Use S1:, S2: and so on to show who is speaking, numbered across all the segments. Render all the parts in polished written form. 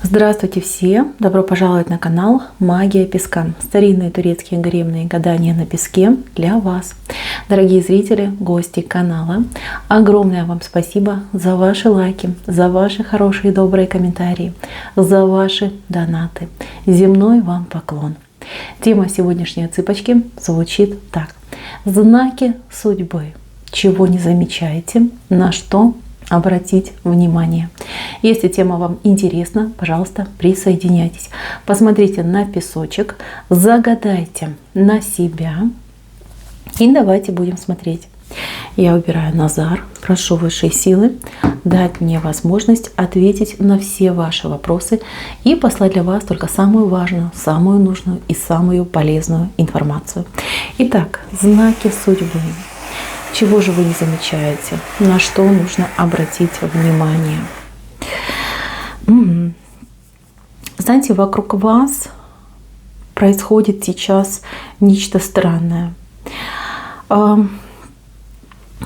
S1: Здравствуйте все! Добро пожаловать на канал Магия Песка. Старинные турецкие гаремные гадания на песке для вас. Дорогие зрители, гости канала, огромное вам спасибо за ваши лайки, за ваши хорошие и добрые комментарии, за ваши донаты. Земной вам поклон. Тема сегодняшней цыпочки звучит так. Знаки судьбы. Чего не замечаете, на что обратить внимание. Если тема вам интересна, пожалуйста, присоединяйтесь. Посмотрите на песочек, загадайте на себя и давайте будем смотреть. Я убираю Назар, прошу высшей силы дать мне возможность ответить на все ваши вопросы и послать для вас только самую важную, самую нужную и самую полезную информацию. Итак, знаки судьбы. Чего же вы не замечаете? На что нужно обратить внимание? Знаете, вокруг вас происходит сейчас нечто странное.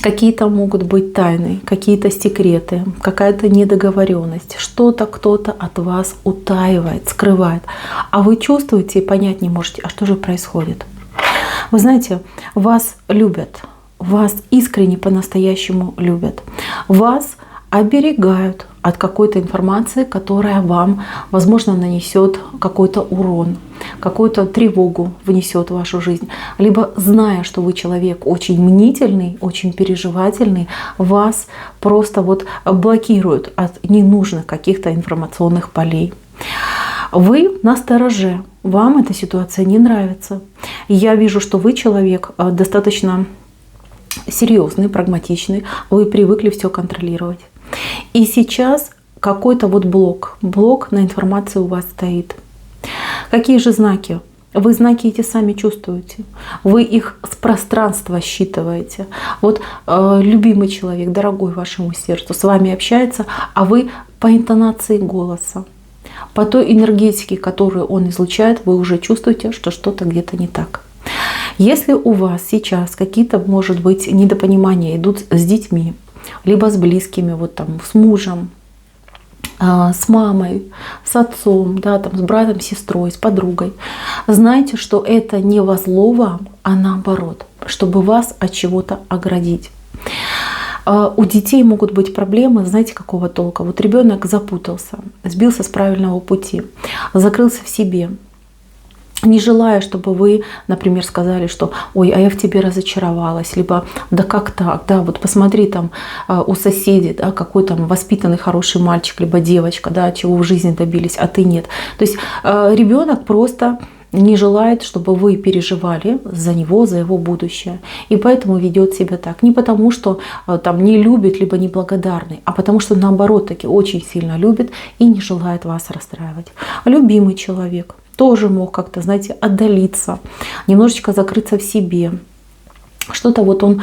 S1: Какие-то могут быть тайны, какие-то секреты, какая-то недоговоренность. Что-то кто-то от вас утаивает, скрывает. А вы чувствуете и понять не можете, а что же происходит? Вы знаете, вас любят. Вас искренне по-настоящему любят. Вас оберегают от какой-то информации, которая вам, возможно, нанесет какой-то урон, какую-то тревогу внесет в вашу жизнь. Либо, зная, что вы человек очень мнительный, очень переживательный, вас просто вот блокируют от ненужных каких-то информационных полей. Вы настороже, вам эта ситуация не нравится. Я вижу, что вы человек достаточно серьезный, прагматичный, вы привыкли все контролировать. И сейчас какой-то вот блок на информацию у вас стоит. Какие же знаки? Вы знаки эти сами чувствуете. Вы их с пространства считываете. Вот любимый человек, дорогой вашему сердцу, с вами общается, а вы по интонации голоса, по той энергетике, которую он излучает, вы уже чувствуете, что что-то где-то не так. Если у вас сейчас какие-то, может быть, недопонимания идут с детьми, либо с близкими, вот там, с мужем, с мамой, с отцом, да, там, с братом, сестрой, с подругой, знайте, что это не во зло вам, а наоборот, чтобы вас от чего-то оградить. У детей могут быть проблемы, знаете, какого толка? Вот ребенок запутался, сбился с правильного пути, закрылся в себе. Не желая, чтобы вы, например, сказали, что «Ой, а я в тебе разочаровалась», либо «Да как так? Да, вот посмотри там у соседей, да, какой там воспитанный хороший мальчик, либо девочка, да, чего в жизни добились, а ты нет». То есть ребенок просто не желает, чтобы вы переживали за него, за его будущее. И поэтому ведет себя так. Не потому, что там не любит, либо неблагодарный, а потому, что наоборот таки очень сильно любит и не желает вас расстраивать. Любимый человек тоже мог как-то, знаете, отдалиться, немножечко закрыться в себе. Что-то вот он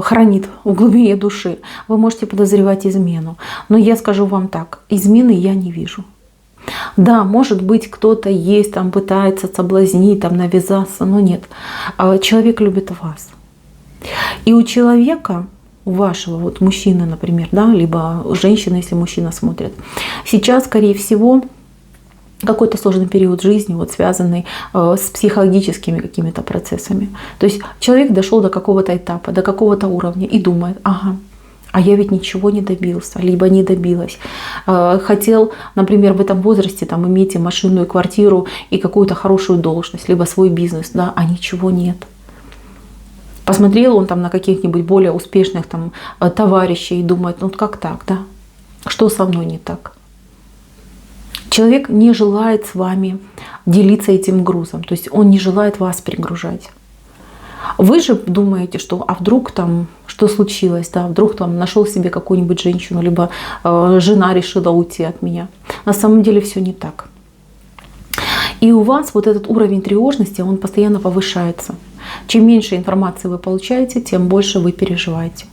S1: хранит в глубине души. Вы можете подозревать измену. Но я скажу вам так, измены я не вижу. Да, может быть, кто-то есть, там пытается соблазнить, там навязаться, но нет. Человек любит вас. И у человека, у вашего вот мужчины, например, да, либо женщины, если мужчина смотрит, сейчас, скорее всего, какой-то сложный период жизни, вот, связанный с психологическими какими-то процессами. То есть человек дошел до какого-то этапа, до какого-то уровня и думает, ага, а я ведь ничего не добился, либо не добилась. Хотел, например, в этом возрасте там, иметь и машину, и квартиру, и какую-то хорошую должность, либо свой бизнес, да, а ничего нет. Посмотрел он там на каких-нибудь более успешных там товарищей и думает, ну как так, да? Что со мной не так? Человек не желает с вами делиться этим грузом, то есть он не желает вас перегружать. Вы же думаете, что а вдруг там что случилось, да, вдруг там нашел себе какую-нибудь женщину, либо жена решила уйти от меня. На самом деле все не так. И у вас вот этот уровень тревожности, он постоянно повышается. Чем меньше информации вы получаете, тем больше вы переживаете.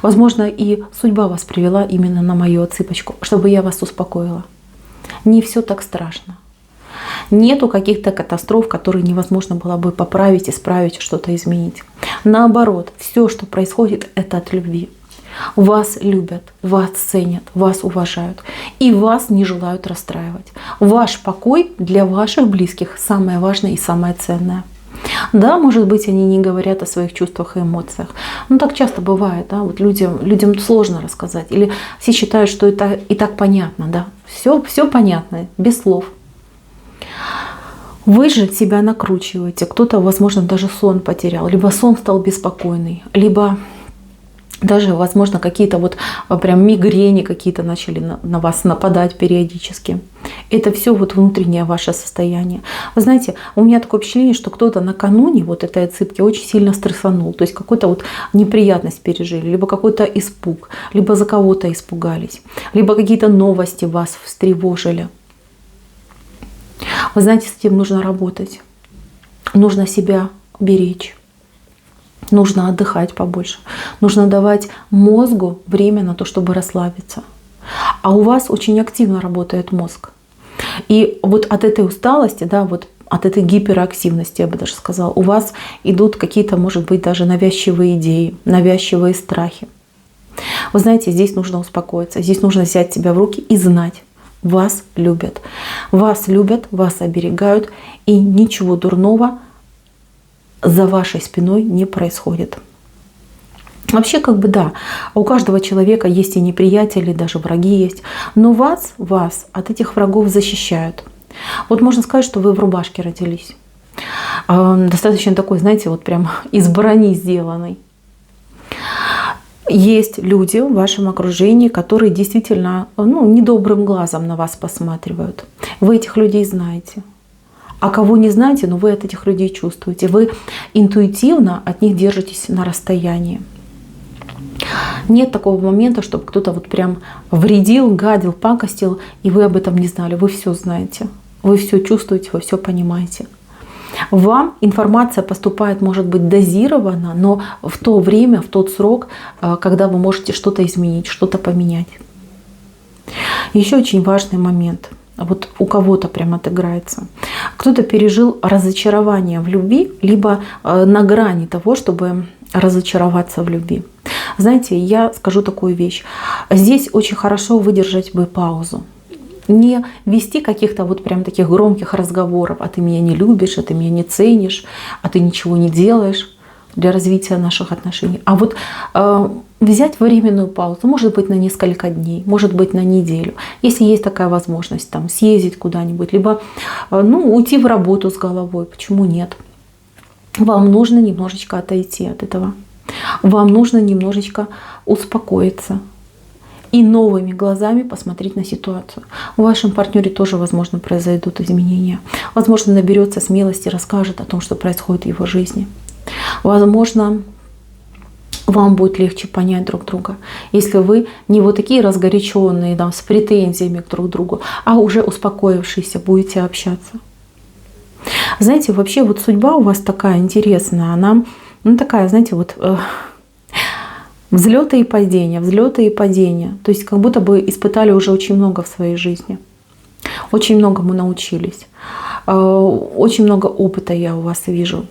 S1: Возможно, и судьба вас привела именно на мою цыпочку, чтобы я вас успокоила. Не все так страшно. Нету каких-то катастроф, которые невозможно было бы поправить, исправить, что-то изменить. Наоборот, все, что происходит, это от любви. Вас любят, вас ценят, вас уважают и вас не желают расстраивать. Ваш покой для ваших близких самое важное и самое ценное. Да, может быть, они не говорят о своих чувствах и эмоциях. Но так часто бывает, да, вот людям сложно рассказать. Или все считают, что это и так понятно, да. Все понятно, без слов. Вы же себя накручиваете. Кто-то, возможно, даже сон потерял, либо сон стал беспокойный, либо даже, возможно, какие-то вот прям мигрени какие-то начали на вас нападать периодически. Это все вот внутреннее ваше состояние. Вы знаете, у меня такое впечатление, что кто-то накануне вот этой отсыпки очень сильно стрессанул. То есть какую-то вот неприятность пережили, либо какой-то испуг, либо за кого-то испугались, либо какие-то новости вас встревожили. Вы знаете, с этим нужно работать. Нужно себя беречь. Нужно отдыхать побольше. Нужно давать мозгу время на то, чтобы расслабиться. А у вас очень активно работает мозг. И вот от этой усталости, да, вот от этой гиперактивности, я бы даже сказала, у вас идут какие-то, может быть, даже навязчивые идеи, навязчивые страхи. Вы знаете, здесь нужно успокоиться. Здесь нужно взять себя в руки и знать. Вас любят. Вас любят, вас оберегают. И ничего дурного за вашей спиной не происходит. Вообще, как бы да, у каждого человека есть и неприятели, даже враги есть, но вас от этих врагов защищают. Вот можно сказать, что вы в рубашке родились. Достаточно такой, знаете, вот прям из брони сделанной. Есть люди в вашем окружении, которые действительно недобрым глазом на вас посматривают. Вы этих людей знаете. А кого не знаете, но вы от этих людей чувствуете. Вы интуитивно от них держитесь на расстоянии. Нет такого момента, чтобы кто-то вот прям вредил, гадил, пакостил, и вы об этом не знали. Вы все знаете. Вы все чувствуете, вы все понимаете. Вам информация поступает, может быть, дозированно, но в то время, в тот срок, когда вы можете что-то изменить, что-то поменять. Еще очень важный момент. Вот у кого-то прям отыграется. Кто-то пережил разочарование в любви, либо на грани того, чтобы разочароваться в любви. Знаете, я скажу такую вещь. Здесь очень хорошо выдержать бы паузу. Не вести каких-то вот прям таких громких разговоров. А ты меня не любишь, а ты меня не ценишь, а ты ничего не делаешь для развития наших отношений. А вот взять временную паузу, может быть, на несколько дней, может быть, на неделю. Если есть такая возможность, там, съездить куда-нибудь, либо уйти в работу с головой. Почему нет? Вам нужно немножечко отойти от этого. Вам нужно немножечко успокоиться и новыми глазами посмотреть на ситуацию. В вашем партнере тоже, возможно, произойдут изменения. Возможно, наберется смелости, расскажет о том, что происходит в его жизни. Возможно, вам будет легче понять друг друга, если вы не вот такие разгоряченные, с претензиями друг к другу, а уже успокоившиеся будете общаться. Знаете, вообще вот судьба у вас такая интересная, она такая, знаете, вот взлеты и падения, взлеты и падения. То есть как будто бы испытали уже очень много в своей жизни. Очень многому научились. Очень много опыта я у вас вижу.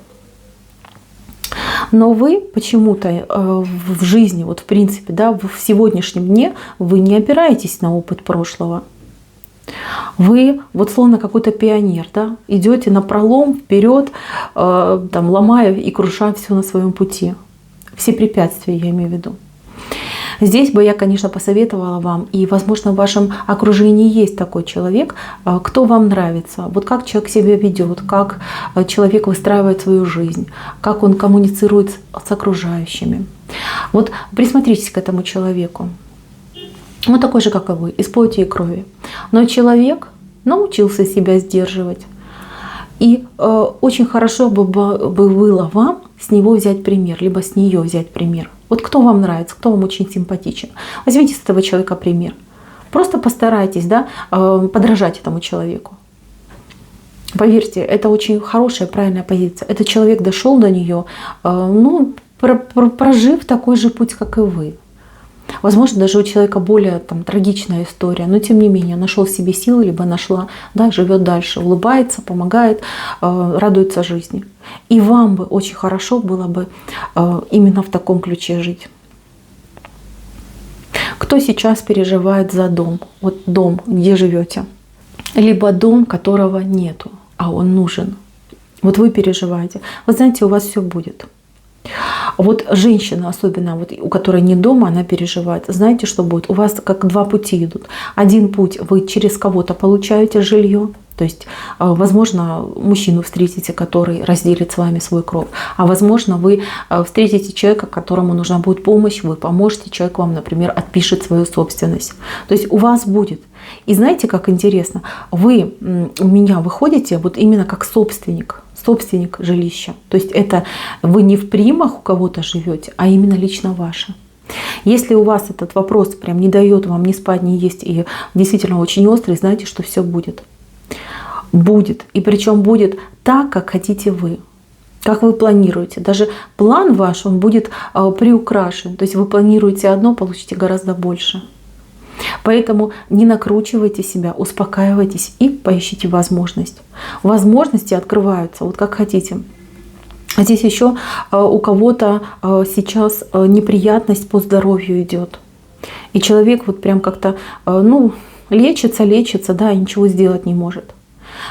S1: Но вы почему-то в жизни, вот в принципе, в сегодняшнем дне вы не опираетесь на опыт прошлого. Вы вот словно какой-то пионер, идете напролом, вперед, ломая и крушая все на своем пути. Все препятствия, я имею в виду. Здесь бы я, конечно, посоветовала вам, и, возможно, в вашем окружении есть такой человек, кто вам нравится. Вот как человек себя ведет, как человек выстраивает свою жизнь, как он коммуницирует с окружающими. Вот присмотритесь к этому человеку. Он такой же, как и вы, из плоти и крови. Но человек научился себя сдерживать. И очень хорошо бы было вам с него взять пример, либо с нее взять пример. Вот кто вам нравится, кто вам очень симпатичен. Возьмите с этого человека пример. Просто постарайтесь подражать этому человеку. Поверьте, это очень хорошая, правильная позиция. Этот человек дошел до нее, прожив такой же путь, как и вы. Возможно, даже у человека более трагичная история, но тем не менее нашел в себе силы, либо нашла, живет дальше, улыбается, помогает, радуется жизни. И вам бы очень хорошо было бы именно в таком ключе жить. Кто сейчас переживает за дом? Вот дом, где живете. Либо дом, которого нету, а он нужен. Вот вы переживаете. Вы знаете, у вас все будет. Вот женщина, особенно вот, у которой нет дома, она переживает. Знаете, что будет? У вас как два пути идут. Один путь, вы через кого-то получаете жилье. То есть, возможно, мужчину встретите, который разделит с вами свой кров. А возможно, вы встретите человека, которому нужна будет помощь, вы поможете, человек вам, например, отпишет свою собственность. То есть у вас будет. И знаете, как интересно? Вы у меня выходите вот именно как собственник жилища. То есть это вы не в примах у кого-то живете, а именно лично ваше. Если у вас этот вопрос прям не дает вам ни спать, ни есть, и действительно очень острый, знаете, что все будет. Будет. И причем будет так, как хотите вы. Как вы планируете. Даже план ваш, он будет приукрашен. То есть вы планируете одно, получите гораздо больше. Поэтому не накручивайте себя, успокаивайтесь и поищите возможность. Возможности открываются, вот как хотите. А здесь еще у кого-то сейчас неприятность по здоровью идет. И человек вот прям как-то, лечится, да, и ничего сделать не может.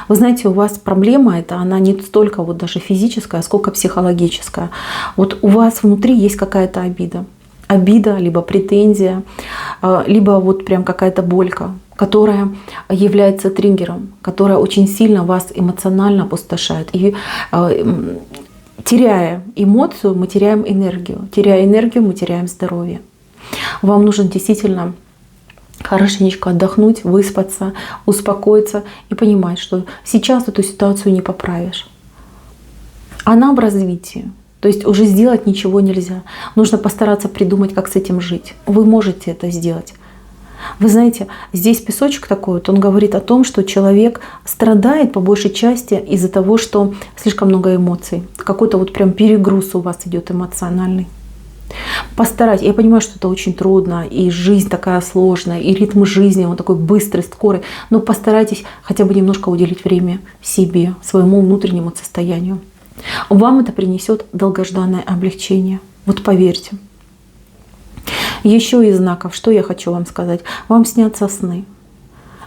S1: Вы знаете, у вас проблема эта, она не столько вот даже физическая, сколько психологическая. Вот у вас внутри есть какая-то обида. Обида, либо претензия, либо вот прям какая-то болька, которая является триггером, которая очень сильно вас эмоционально опустошает. И теряя эмоцию, мы теряем энергию. Теряя энергию, мы теряем здоровье. Вам нужно действительно хорошенечко отдохнуть, выспаться, успокоиться и понимать, что сейчас эту ситуацию не поправишь. Она в развитии. То есть уже сделать ничего нельзя. Нужно постараться придумать, как с этим жить. Вы можете это сделать. Вы знаете, здесь песочек такой, вот он говорит о том, что человек страдает по большей части из-за того, что слишком много эмоций. Какой-то вот прям перегруз у вас идет эмоциональный. Постарайтесь. Я понимаю, что это очень трудно, и жизнь такая сложная, и ритм жизни, он такой быстрый, скорый. Но постарайтесь хотя бы немножко уделить время себе, своему внутреннему состоянию. Вам это принесет долгожданное облегчение. Вот поверьте. Еще из знаков, что я хочу вам сказать. Вам снятся сны.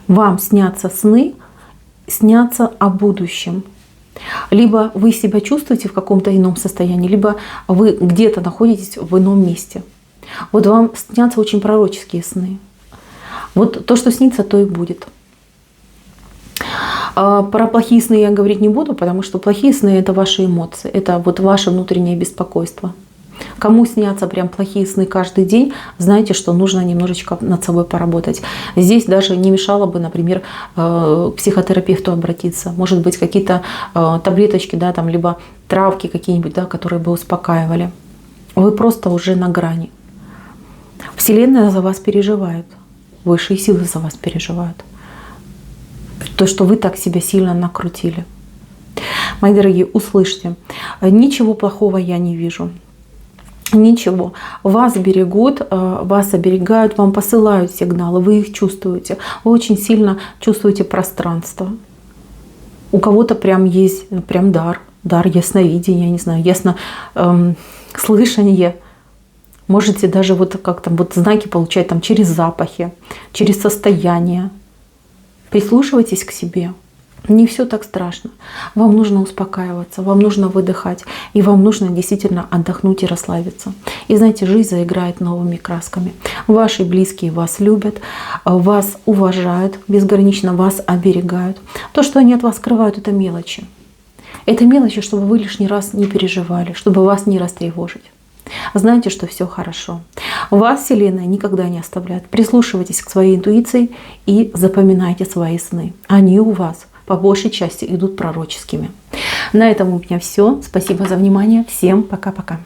S1: Вам снятся сны, снятся о будущем. Либо вы себя чувствуете в каком-то ином состоянии, либо вы где-то находитесь в ином месте. Вот вам снятся очень пророческие сны. Вот то, что снится, то и будет. Про плохие сны я говорить не буду, потому что плохие сны — это ваши эмоции, это вот ваше внутреннее беспокойство. Кому снятся прям плохие сны каждый день, знаете, что нужно немножечко над собой поработать. Здесь даже не мешало бы, например, к психотерапевту обратиться. Может быть, какие-то таблеточки, да, там, либо травки какие-нибудь, да, которые бы успокаивали. Вы просто уже на грани. Вселенная за вас переживает. Высшие силы за вас переживают. То, что вы так себя сильно накрутили. Мои дорогие, услышьте. Ничего плохого я не вижу. Ничего. Вас берегут, вас оберегают, вам посылают сигналы, вы их чувствуете. Вы очень сильно чувствуете пространство. У кого-то прям есть прям дар ясновидения, не знаю, слышание. Можете даже вот как-то вот знаки получать там через запахи, через состояние. Прислушивайтесь к себе. Не все так страшно. Вам нужно успокаиваться, вам нужно выдыхать, и вам нужно действительно отдохнуть и расслабиться. И знаете, жизнь заиграет новыми красками. Ваши близкие вас любят, вас уважают, безгранично вас оберегают. То, что они от вас скрывают, это мелочи. Это мелочи, чтобы вы лишний раз не переживали, чтобы вас не растревожить. Знаете, что все хорошо. Вас Вселенная никогда не оставляет. Прислушивайтесь к своей интуиции и запоминайте свои сны. Они у вас по большей части идут пророческими. На этом у меня все. Спасибо за внимание. Всем пока-пока.